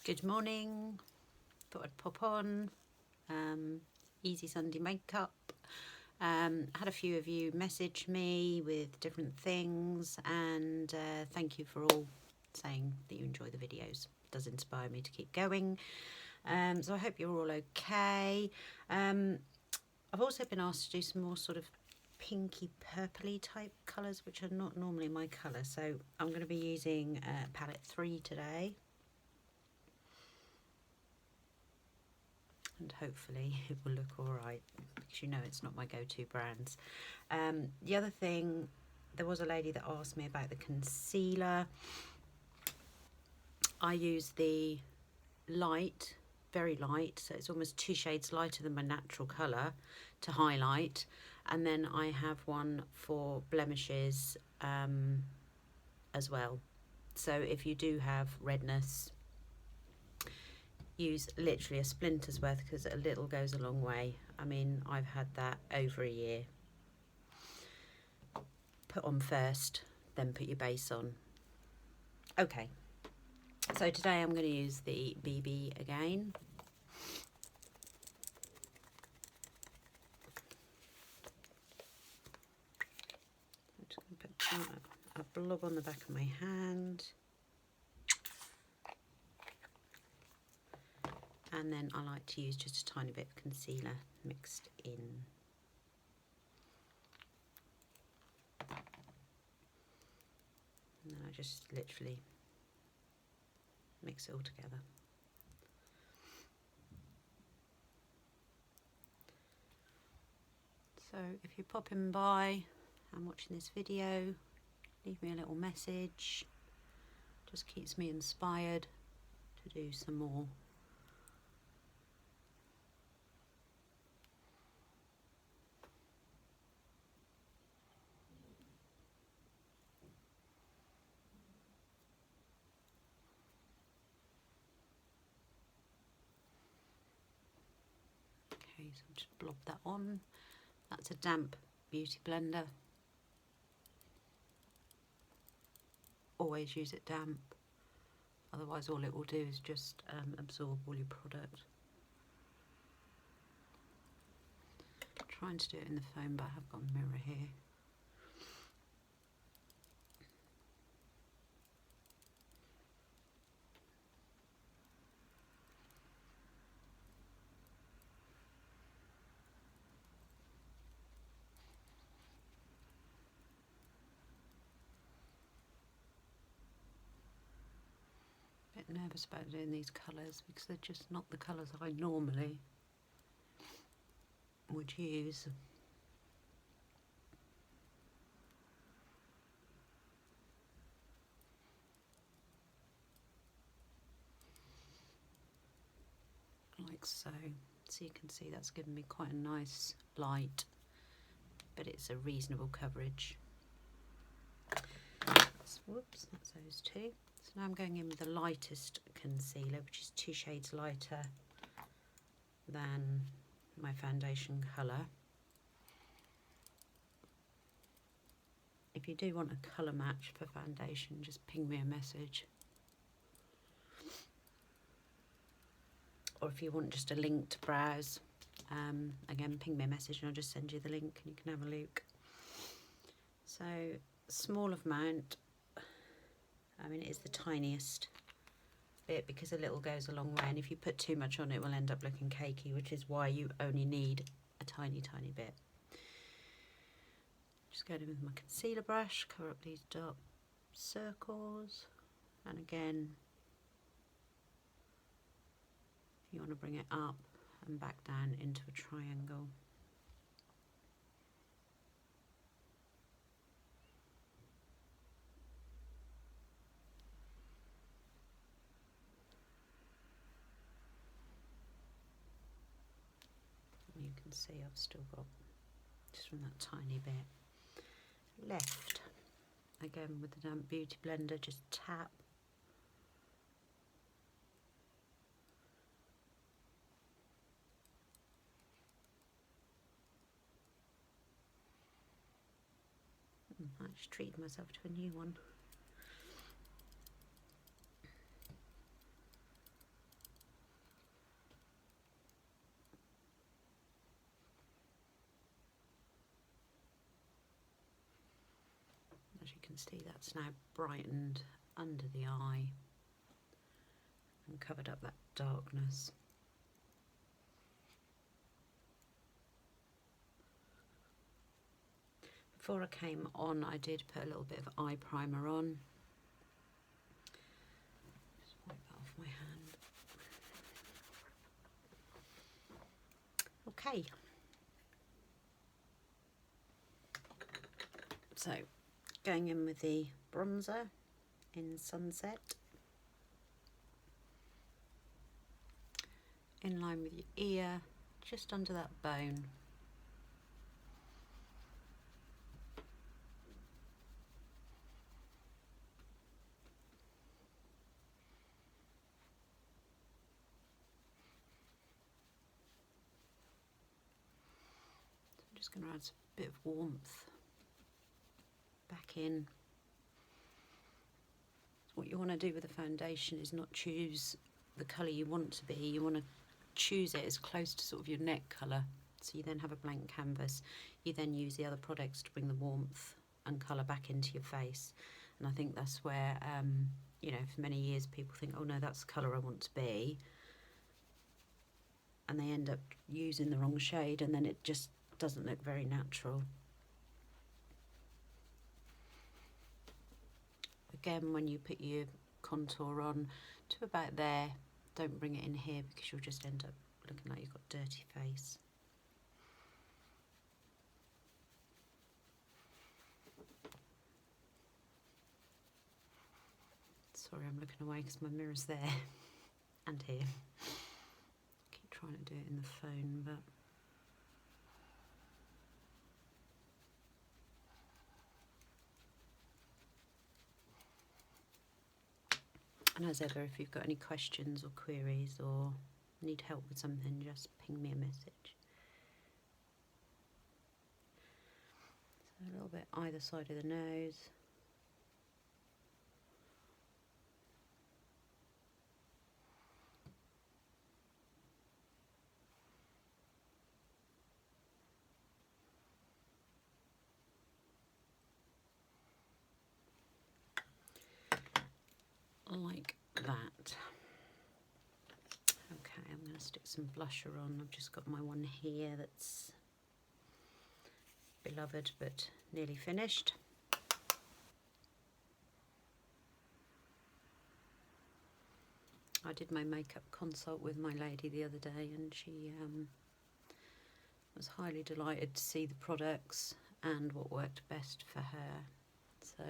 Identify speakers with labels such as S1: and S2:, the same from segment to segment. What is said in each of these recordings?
S1: Good morning. Thought I'd pop on. Easy Sunday makeup. Had a few of you message me with different things, and thank you for all saying that you enjoy the videos. It does inspire me to keep going. So I hope you're all okay. I've also been asked to do some more sort of pinky purpley type colours, which are not normally my colour. So I'm going to be using palette 3 today. And hopefully it will look all right, because you know it's not my go-to brands. The other thing, there was a lady that asked me about the concealer. I use the light, very light, so it's almost 2 shades lighter than my natural colour to highlight, and then I have one for blemishes as well. So if you do have redness, use literally a splinter's worth, because a little goes a long way. I mean, I've had that over a year. Put on first, then put your base on. Okay, so today I'm going to use the BB again. I'm just going to put a blob on the back of my hand. And then I like to use just a tiny bit of concealer mixed in. And then I just literally mix it all together. So if you're popping by and watching this video, leave me a little message. Just keeps me inspired to do some more. Okay, so I'll just blob that on. That's a damp beauty blender. Always use it damp, otherwise all it will do is just absorb all your product. I'm trying to do it in the phone, but I have got a mirror here. Bit nervous about doing these colours because they're just not the colours I normally would use. Like so. So you can see that's given me quite a nice light, but it's a reasonable coverage. Whoops, that's those two. So now I'm going in with the lightest concealer, which is 2 shades lighter than my foundation colour. If you do want a colour match for foundation, just ping me a message. Or if you want just a link to browse, again, ping me a message and I'll just send you the link and you can have a look. So, small amount. I mean, it is the tiniest bit because a little goes a long way, and if you put too much on it will end up looking cakey, which is why you only need a tiny bit. Just going in with my concealer brush, cover up these dark circles, and again, you want to bring it up and back down into a triangle. You can see I've still got, just from that tiny bit left. Again with the damp beauty blender, just tap. I just treated myself to a new one. See, that's now brightened under the eye and covered up that darkness. Before I came on, I did put a little bit of eye primer on. Just wipe that off my hand. Okay. So, going in with the bronzer in Sunset. In line with your ear, just under that bone. I'm just going to add a bit of warmth back in. What you want to do with the foundation is not choose the colour you want to be. You want to choose it as close to sort of your neck colour. So you then have a blank canvas. You then use the other products to bring the warmth and colour back into your face. And I think that's where, you know, for many years people think, oh no, that's the colour I want to be. And they end up using the wrong shade and then it just doesn't look very natural. Again, when you put your contour on to about there, don't bring it in here because you'll just end up looking like you've got a dirty face. Sorry, I'm looking away because my mirror's there and here. I keep trying to do it in the phone, but and as ever, if you've got any questions or queries or need help with something, just ping me a message. So a little bit either side of the nose. Like that. Okay, I'm going to stick some blusher on. I've just got my one here that's beloved but nearly finished. I did my makeup consult with my lady the other day and she was highly delighted to see the products and what worked best for her. So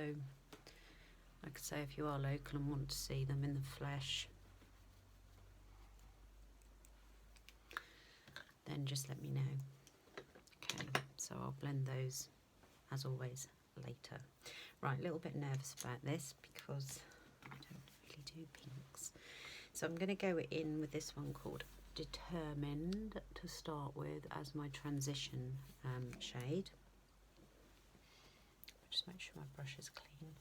S1: like I say, if you are local and want to see them in the flesh, then just let me know. Okay, so I'll blend those as always later. Right, a little bit nervous about this because I don't really do pinks. So I'm going to go in with this one called Determined to start with as my transition shade. Just make sure my brush is clean.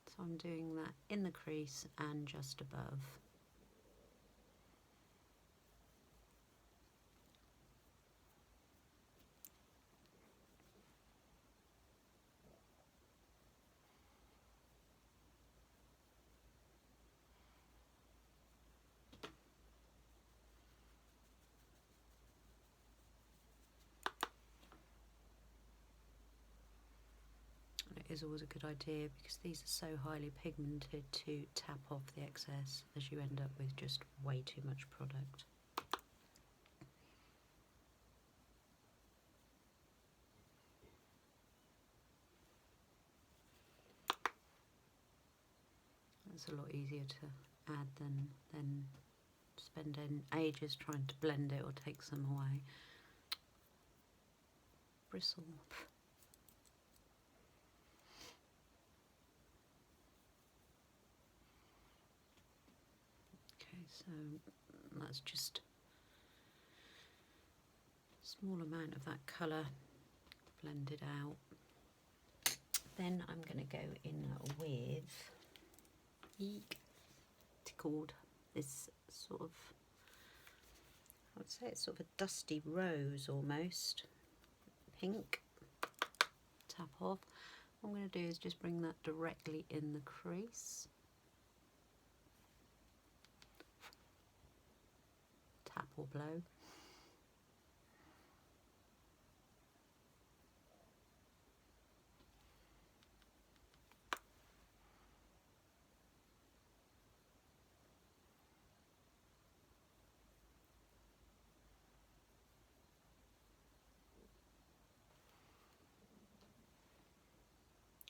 S1: So I'm doing that in the crease and just above. Is always a good idea because these are so highly pigmented to tap off the excess, as you end up with just way too much product. It's a lot easier to add than spending ages trying to blend it or take some away. Bristle. So that's just a small amount of that colour blended out. Then I'm going to go in with Younique, called this sort of I'd say it's sort of a dusty rose almost. Pink. Tap off. What I'm going to do is just bring that directly in the crease. Tap or blow.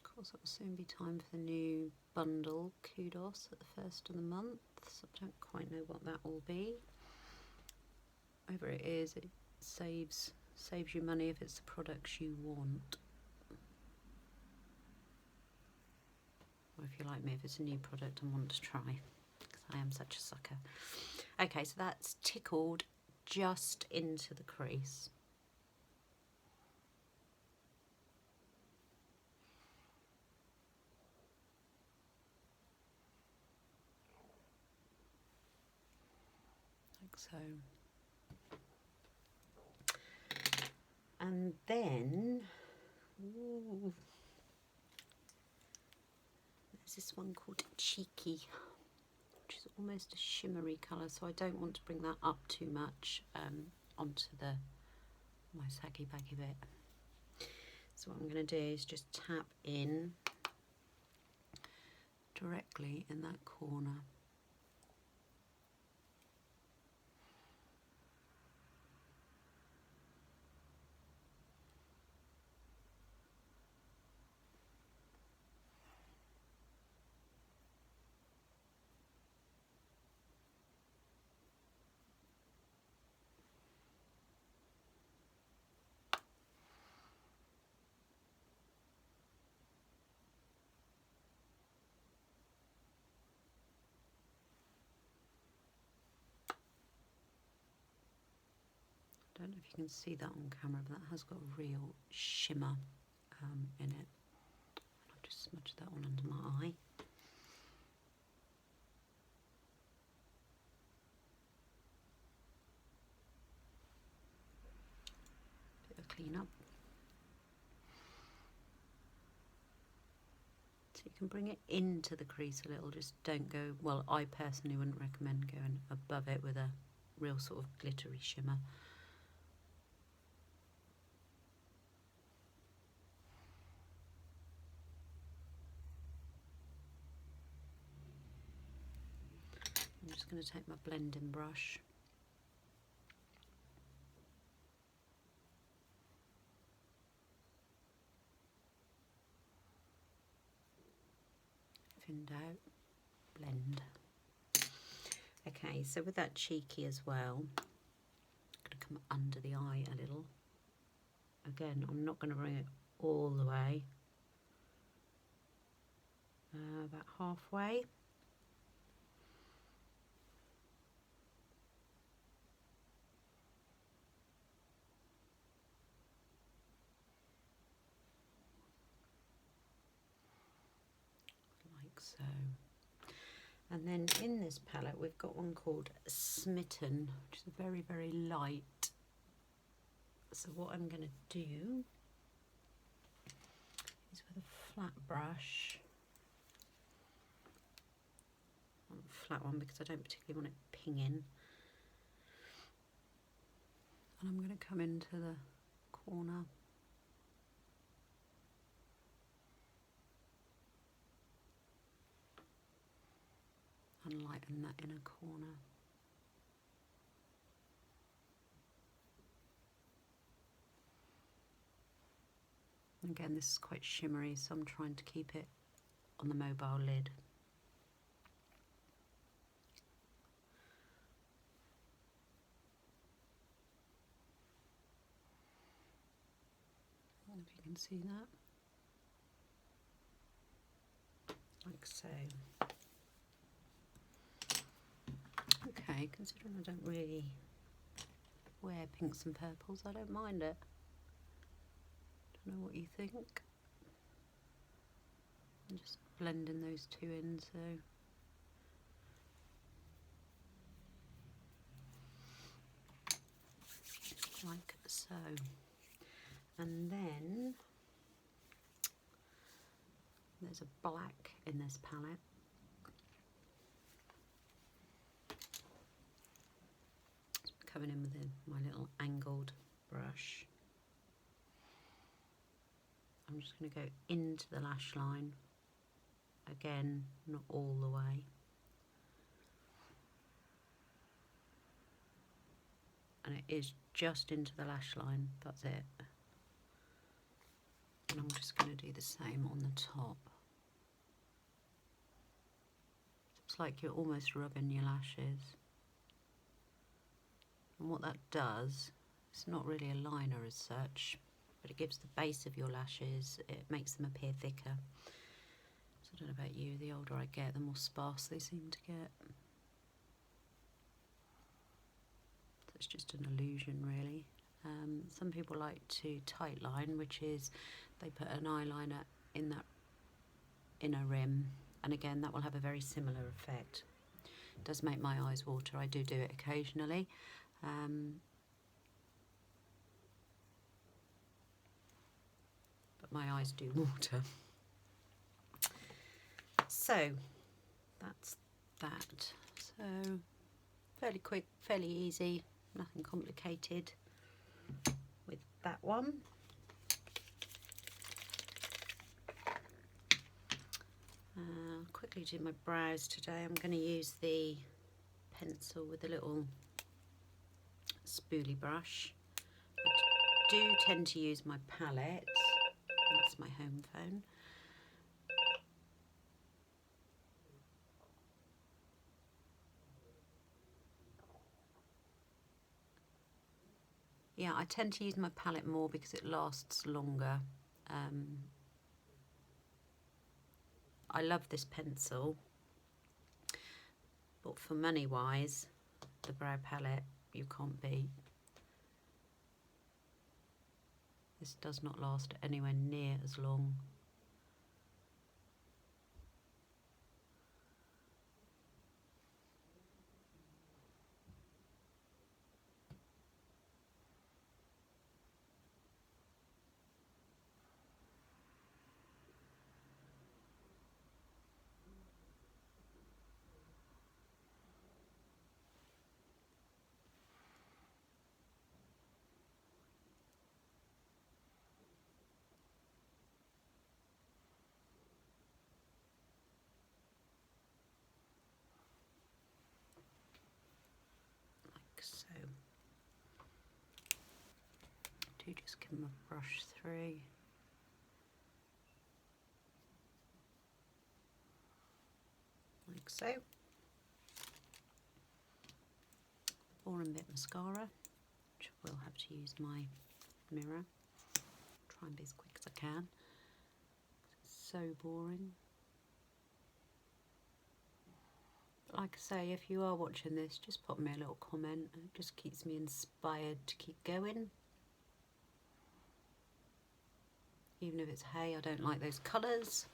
S1: Of course, it will soon be time for the new bundle kudos at the first of the month, so I don't quite know what that will be. Whatever it is, it saves you money if it's the products you want. Or if you're like me, if it's a new product and want to try, because I am such a sucker. Okay, so that's tickled just into the crease. Like so. And then, ooh, there's this one called Cheeky, which is almost a shimmery colour, so I don't want to bring that up too much onto my saggy baggy bit. So what I'm going to do is just tap in directly in that corner. I don't know if you can see that on camera, but that has got a real shimmer in it. I'll just smudge that one under my eye. Bit of clean up. So you can bring it into the crease a little, just don't go, well, I personally wouldn't recommend going above it with a real sort of glittery shimmer. I'm just going to take my blending brush . Thinned out, blend. Okay, so with that Cheeky as well, I'm going to come under the eye a little. Again, I'm not going to bring it all the way, about halfway. Like so. And then in this palette we've got one called Smitten, which is a very, very light. So what I'm going to do is with a flat brush, I want a flat one because I don't particularly want it pinging, and I'm going to come into the corner . And lighten that inner corner. Again, this is quite shimmery, so I'm trying to keep it on the mobile lid. I don't know if you can see that. Like so. Okay, considering I don't really wear pinks and purples, I don't mind it. Don't know what you think. I'm just blending those two in, so like so. And then there's a black in this palette. So I'm coming in with my little angled brush. I'm just going to go into the lash line. Again, not all the way. And it is just into the lash line, that's it. And I'm just going to do the same on the top. It's like you're almost rubbing your lashes. And what that does, it's not really a liner as such, but it gives the base of your lashes, it makes them appear thicker. So I don't know about you, the older I get, the more sparse they seem to get. So it's just an illusion really. Some people like to tight line, which is they put an eyeliner in that inner rim, and again that will have a very similar effect. It does make my eyes water, I do it occasionally. But my eyes do water. So that's that. So fairly quick, fairly easy, nothing complicated with that one. Quickly do my brows today. I'm going to use the pencil with a little spoolie brush. I do tend to use my palette. That's my home phone. Yeah, I tend to use my palette more because it lasts longer. I love this pencil, but for money wise, the brow palette you can't beat. This does not last anywhere near as long. So do just give them a brush through. Like so. Boring bit mascara, which I will have to use my mirror. Try and be as quick as I can. It's so boring. Like I say, if you are watching this, just pop me a little comment. It just keeps me inspired to keep going. Even if it's, hey, I don't like those colours.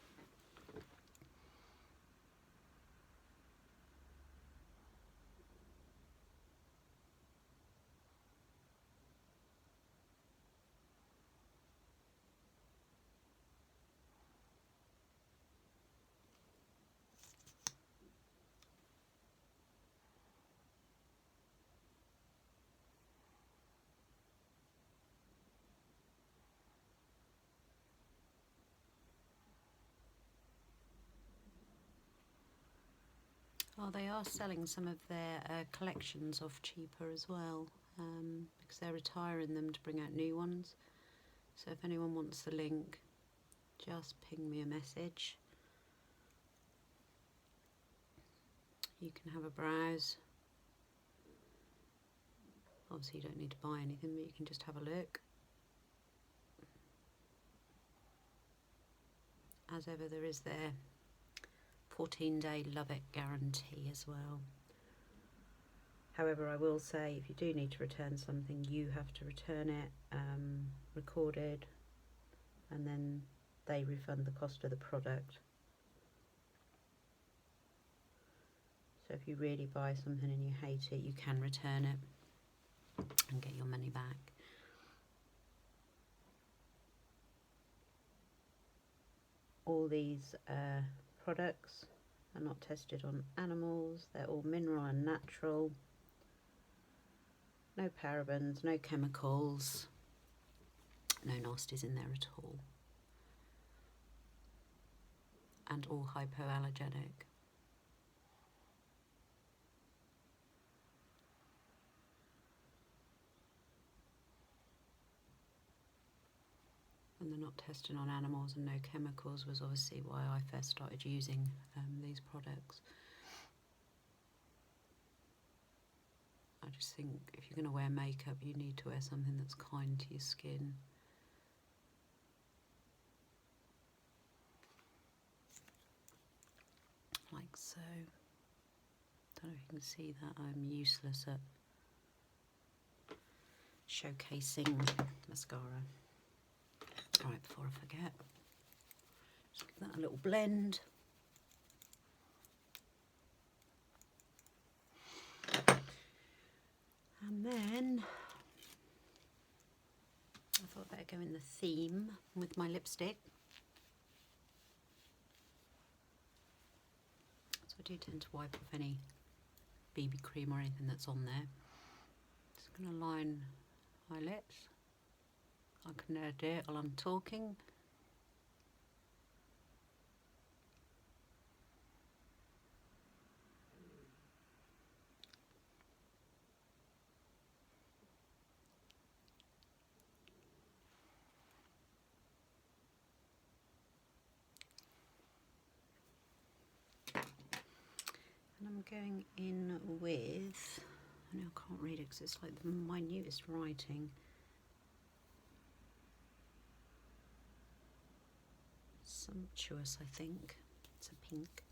S1: Oh, they are selling some of their collections off cheaper as well, because they're retiring them to bring out new ones. So if anyone wants the link, just ping me a message. You can have a browse. Obviously you don't need to buy anything, but you can just have a look. As ever, there is their 14-day love it guarantee as well. However, I will say if you do need to return something, you have to return it recorded, and then they refund the cost of the product. So if you really buy something and you hate it, you can return it and get your money back. all these products are not tested on animals. They're all mineral and natural. No parabens, no chemicals, no nasties in there at all. And all hypoallergenic. And they're not tested on animals and no chemicals was obviously why I first started using these products. I just think if you're going to wear makeup, you need to wear something that's kind to your skin. Like so. Don't know if you can see that. I'm useless at showcasing mascara. Right, before I forget, just give that a little blend. And then I thought I'd better go in the theme with my lipstick. So I do tend to wipe off any BB cream or anything that's on there. Just going to line my lips. I can do it while I'm talking. And I'm going in with, I know I can't read it because it's like the minutest writing. Sumptuous, I think. It's a pink.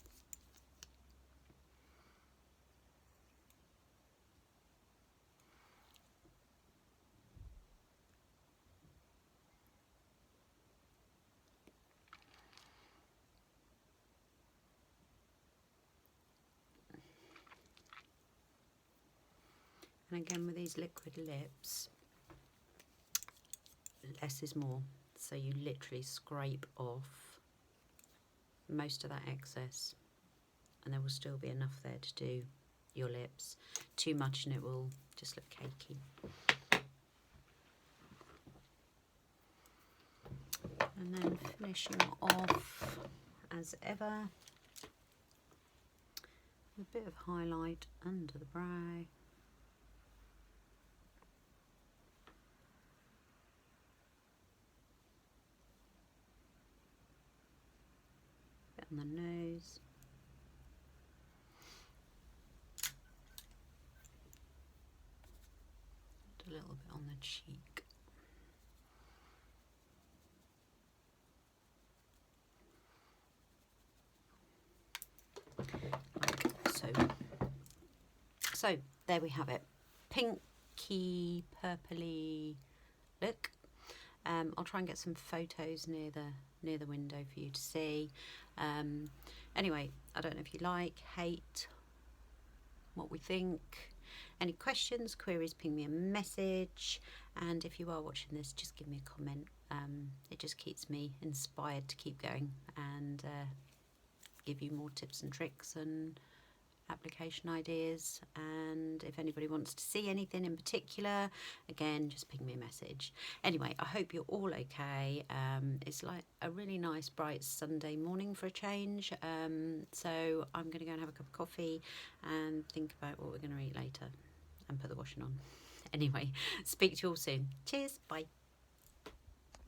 S1: And again with these liquid lips, less is more. So you literally scrape off most of that excess and there will still be enough there to do your lips. Too much and it will just look cakey. And then finishing off as ever with a bit of highlight under the brow. Bit on the nose. And a little bit on the cheek. Like so. So there we have it. Pinky, purpley look. I'll try and get some photos near the window for you to see. Anyway, I don't know if you like, hate, what we think. Any questions, queries, ping me a message. And if you are watching this, just give me a comment. It just keeps me inspired to keep going and give you more tips and tricks and application ideas. And if anybody wants to see anything in particular, again, just ping me a message. Anyway, I hope you're all okay. It's like a really nice bright Sunday morning for a change, so I'm going to go and have a cup of coffee and think about what we're going to eat later and put the washing on. Anyway, speak to you all soon. Cheers, bye.